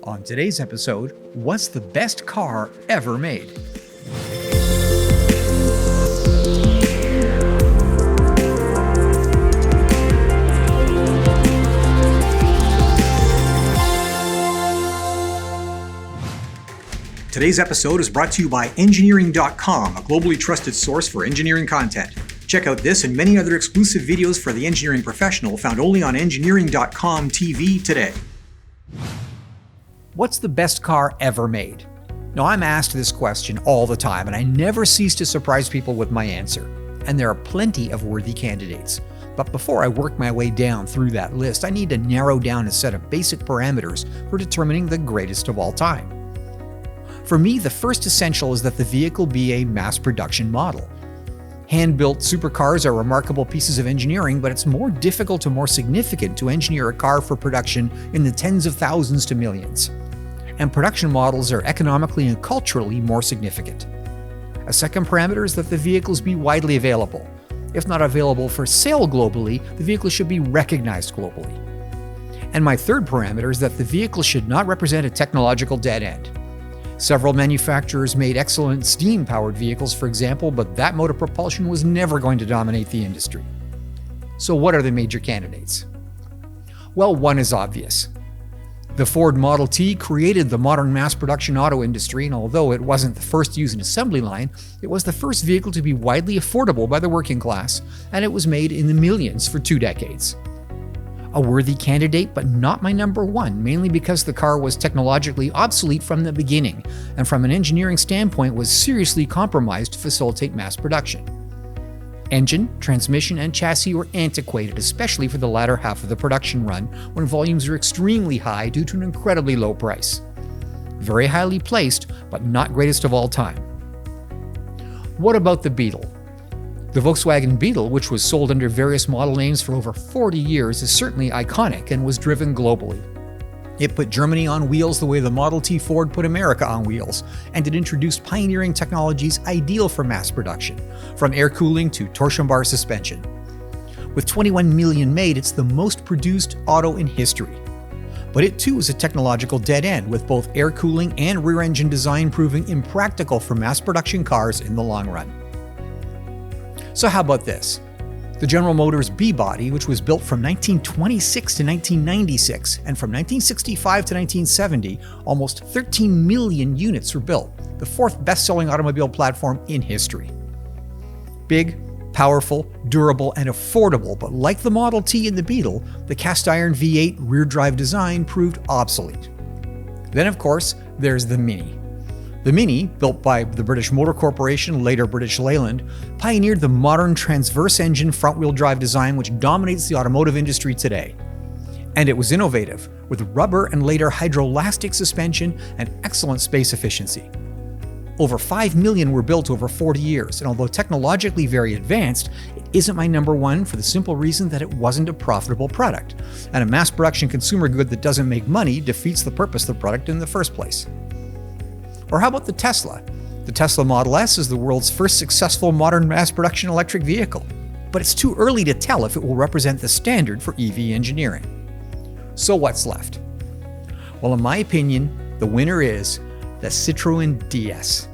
On today's episode, what's the best car ever made? Today's episode is brought to you by Engineering.com, a globally trusted source for engineering content. Check out this and many other exclusive videos for the engineering professional found only on Engineering.com TV today. What's the best car ever made? Now, I'm asked this question all the time, and I never cease to surprise people with my answer. And there are plenty of worthy candidates. But before I work my way down through that list, I need to narrow down a set of basic parameters for determining the greatest of all time. For me, the first essential is that the vehicle be a mass production model. Hand-built supercars are remarkable pieces of engineering, but it's more difficult and more significant to engineer a car for production in the tens of thousands to millions. And production models are economically and culturally more significant. A second parameter is that the vehicles be widely available. If not available for sale globally, the vehicle should be recognized globally. And my third parameter is that the vehicle should not represent a technological dead end. Several manufacturers made excellent steam-powered vehicles, for example, but that mode of propulsion was never going to dominate the industry. So what are the major candidates? Well, one is obvious. The Ford Model T created the modern mass production auto industry, and although it wasn't the first to use an assembly line, it was the first vehicle to be widely affordable by the working class, and it was made in the millions for 2 decades. A worthy candidate, but not my number one, mainly because the car was technologically obsolete from the beginning, and from an engineering standpoint was seriously compromised to facilitate mass production. Engine, transmission, and chassis were antiquated, especially for the latter half of the production run, when volumes were extremely high due to an incredibly low price. Very highly placed, but not greatest of all time. What about the Beetle? The Volkswagen Beetle, which was sold under various model names for over 40 years, is certainly iconic and was driven globally. It put Germany on wheels the way the Model T Ford put America on wheels, and it introduced pioneering technologies ideal for mass production, from air cooling to torsion bar suspension. With 21 million made, it's the most produced auto in history. But it too is a technological dead end, with both air cooling and rear engine design proving impractical for mass production cars in the long run. So how about this? The General Motors B-Body, which was built from 1926 to 1996, and from 1965 to 1970, almost 13 million units were built, the fourth best-selling automobile platform in history. Big, powerful, durable, and affordable, but like the Model T and the Beetle, the cast-iron V8 rear-drive design proved obsolete. Then, of course, there's the Mini. The Mini, built by the British Motor Corporation, later British Leyland, pioneered the modern transverse engine front-wheel drive design which dominates the automotive industry today. And it was innovative, with rubber and later hydroelastic suspension and excellent space efficiency. Over 5 million were built over 40 years, and although technologically very advanced, it isn't my number one for the simple reason that it wasn't a profitable product, and a mass production consumer good that doesn't make money defeats the purpose of the product in the first place. Or how about the Tesla? The Tesla Model S is the world's first successful modern mass production electric vehicle, but it's too early to tell if it will represent the standard for EV engineering. So what's left? Well, in my opinion, the winner is the Citroën DS.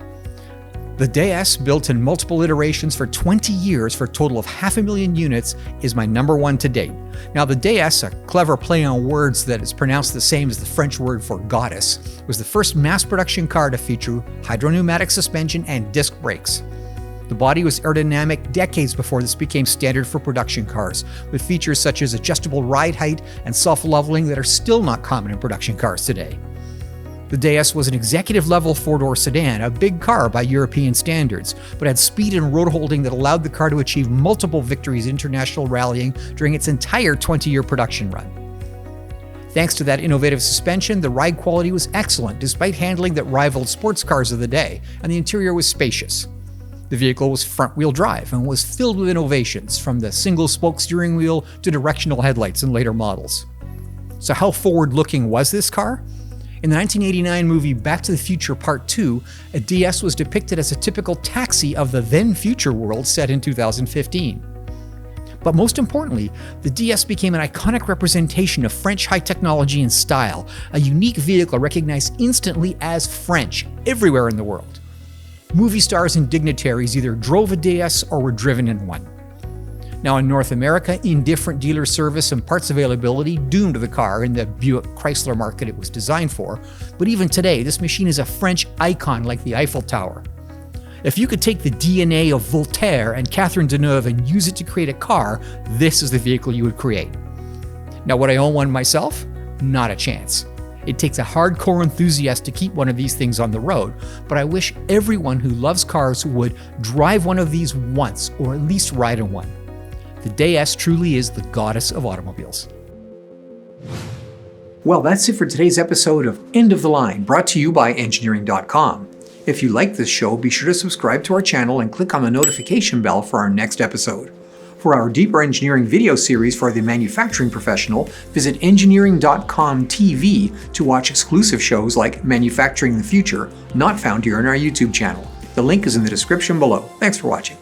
The DS, built in multiple iterations for 20 years for a total of 500,000 units, is my number one to date. Now, the DS, a clever play on words that is pronounced the same as the French word for goddess, was the first mass production car to feature hydropneumatic suspension and disc brakes. The body was aerodynamic decades before this became standard for production cars, with features such as adjustable ride height and self-leveling that are still not common in production cars today. The DS was an executive-level four-door sedan, a big car by European standards, but had speed and road holding that allowed the car to achieve multiple victories in international rallying during its entire 20-year production run. Thanks to that innovative suspension, the ride quality was excellent despite handling that rivaled sports cars of the day, and the interior was spacious. The vehicle was front-wheel drive and was filled with innovations, from the single-spoke steering wheel to directional headlights in later models. So how forward-looking was this car? In the 1989 movie Back to the Future Part 2, a DS was depicted as a typical taxi of the then-future world set in 2015. But most importantly, the DS became an iconic representation of French high technology and style, a unique vehicle recognized instantly as French everywhere in the world. Movie stars and dignitaries either drove a DS or were driven in one. Now in North America, indifferent dealer service and parts availability doomed the car in the Buick Chrysler market it was designed for, but even today, this machine is a French icon like the Eiffel Tower. If you could take the DNA of Voltaire and Catherine Deneuve and use it to create a car, this is the vehicle you would create. Now, would I own one myself? Not a chance. It takes a hardcore enthusiast to keep one of these things on the road, but I wish everyone who loves cars would drive one of these once, or at least ride in one. The DS truly is the goddess of automobiles. Well, that's it for today's episode of End of the Line, brought to you by Engineering.com. If you like this show, be sure to subscribe to our channel and click on the notification bell for our next episode. For our deeper engineering video series for the manufacturing professional, visit Engineering.com TV to watch exclusive shows like Manufacturing the Future, not found here on our YouTube channel. The link is in the description below. Thanks for watching.